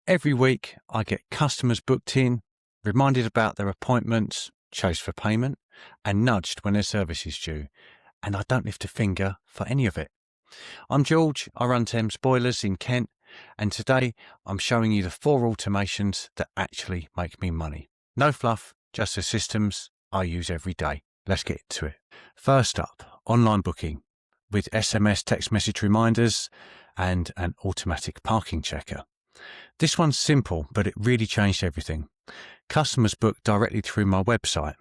Every week I get customers booked in, reminded about their appointments, chased for payment, and nudged when their service is due, and I don't lift a finger for any of it. I'm George, I run Thames Boilers in Kent, and today I'm showing you the 4 automations that actually make me money. No fluff, just the systems I use every day. Let's get into it. First up, online booking with SMS text message reminders and an automatic parking checker. This one's simple, but it really changed everything. Customers book directly through my website.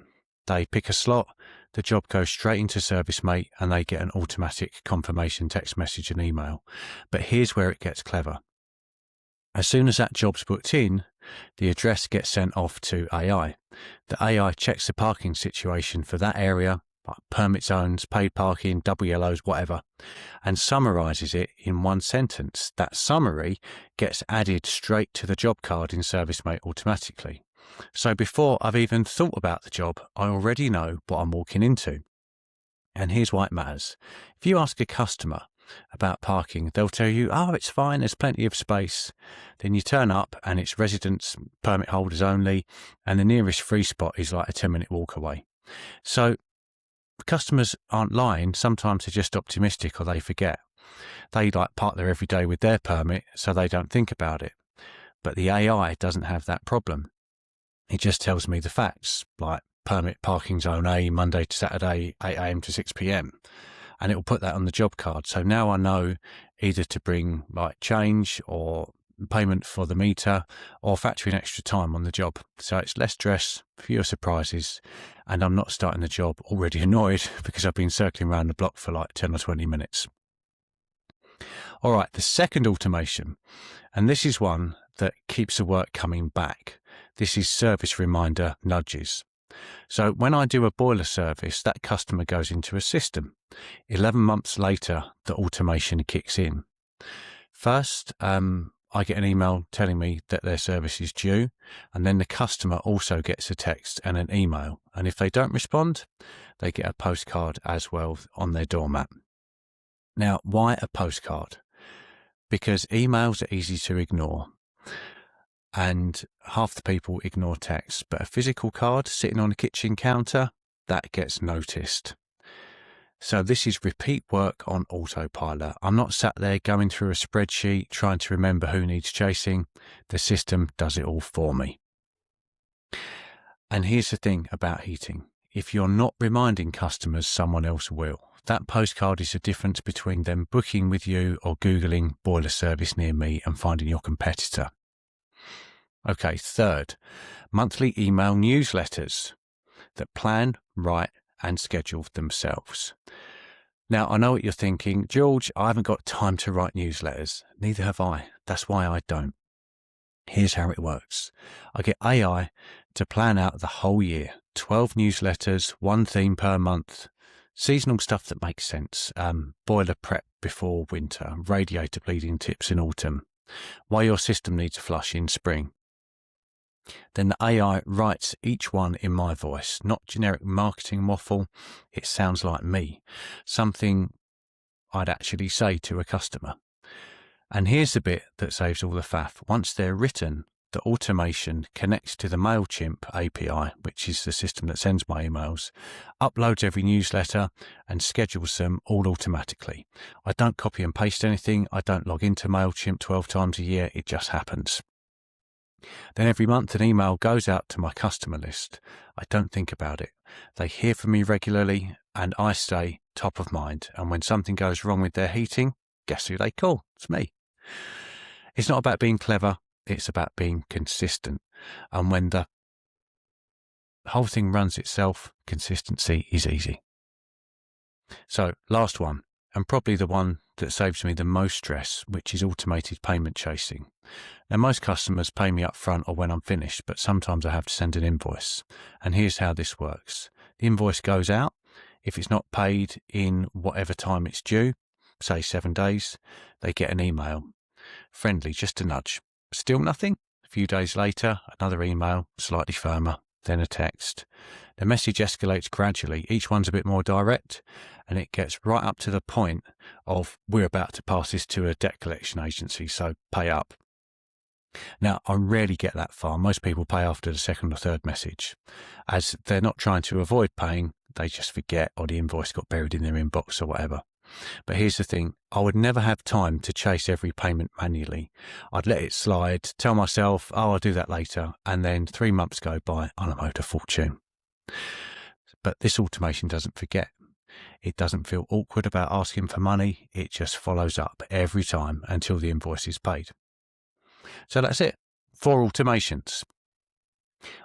They pick a slot, the job goes straight into ServiceMate, and they get an automatic confirmation text message and email. But here's where it gets clever. As soon as that job's booked in, the address gets sent off to AI. The AI checks the parking situation for that area, like permit zones, paid parking, double yellows, whatever, and summarises it in one sentence. That summary gets added straight to the job card in ServiceMate automatically. So before I've even thought about the job, I already know what I'm walking into. And here's why it matters. If you ask a customer about parking, they'll tell you, oh, it's fine, there's plenty of space. Then you turn up and it's residents, permit holders only, and the nearest free spot is like a 10-minute walk away. So customers aren't lying. Sometimes they're just optimistic or they forget. They park there every day with their permit, so they don't think about it. But the AI doesn't have that problem. It just tells me the facts, like permit parking zone A, Monday to Saturday, 8 a.m. to 6 p.m. And it will put that on the job card. So now I know either to bring change or payment for the meter or factor in extra time on the job. So it's less stress, fewer surprises, and I'm not starting the job already annoyed because I've been circling around the block for 10 or 20 minutes. All right, the second automation, and this is one that keeps the work coming back. This is service reminder nudges. So when I do a boiler service, that customer goes into a system. 11 months later, the automation kicks in. First, I get an email telling me that their service is due, and then the customer also gets a text and an email. And if they don't respond, they get a postcard as well on their doormat. Now, why a postcard? Because emails are easy to ignore, and half the people ignore text, but a physical card sitting on a kitchen counter, that gets noticed. So this is repeat work on autopilot. I'm not sat there going through a spreadsheet trying to remember who needs chasing. The system does it all for me. And here's the thing about heating. If you're not reminding customers, someone else will. That postcard is the difference between them booking with you or Googling boiler service near me and finding your competitor. Okay, third, monthly email newsletters that plan, write, and schedule themselves. Now, I know what you're thinking, George, I haven't got time to write newsletters. Neither have I. That's why I don't. Here's how it works. I get AI to plan out the whole year, 12 newsletters, 1 theme per month, seasonal stuff that makes sense, boiler prep before winter, radiator bleeding tips in autumn, why your system needs a flush in spring. Then the AI writes each one in my voice, not generic marketing waffle. It sounds like me, something I'd actually say to a customer. And here's the bit that saves all the faff. Once they're written, the automation connects to the MailChimp API, which is the system that sends my emails, uploads every newsletter and schedules them all automatically. I don't copy and paste anything. I don't log into MailChimp 12 times a year. It just happens. Then every month an email goes out to my customer list. I don't think about it. They hear from me regularly and I stay top of mind. And when something goes wrong with their heating, guess who they call? It's me. It's not about being clever. It's about being consistent. And when the whole thing runs itself, consistency is easy. So last one, and probably the one that saves me the most stress, which is automated payment chasing. Now, most customers pay me up front or when I'm finished, but sometimes I have to send an invoice. And here's how this works. The invoice goes out. If it's not paid in whatever time it's due, say 7 days, they get an email. Friendly, just a nudge. Still nothing? A few days later, another email, slightly firmer, then a text. The message escalates gradually. Each one's a bit more direct, and it gets right up to the point of we're about to pass this to a debt collection agency, so pay up. Now, I rarely get that far. Most people pay after the second or third message, as they're not trying to avoid paying, they just forget, or the invoice got buried in their inbox or whatever. But here's the thing, I would never have time to chase every payment manually. I'd let it slide, tell myself, oh, I'll do that later, and then 3 months go by and I'm owed a fortune. But this automation doesn't forget. It doesn't feel awkward about asking for money. It just follows up every time until the invoice is paid. So that's it. 4 automations.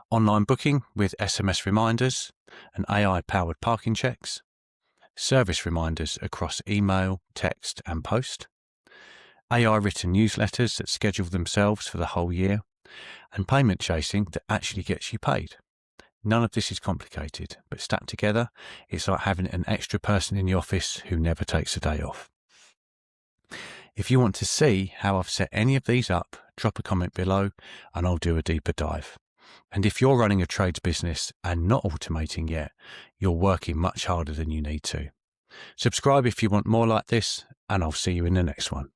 Online booking with SMS reminders and AI-powered parking checks. Service reminders across email, text and post. AI-written newsletters that schedule themselves for the whole year. And payment chasing that actually gets you paid. None of this is complicated, but stacked together, it's like having an extra person in the office who never takes a day off. If you want to see how I've set any of these up, drop a comment below and I'll do a deeper dive. And if you're running a trades business and not automating yet, you're working much harder than you need to. Subscribe if you want more like this, and I'll see you in the next one.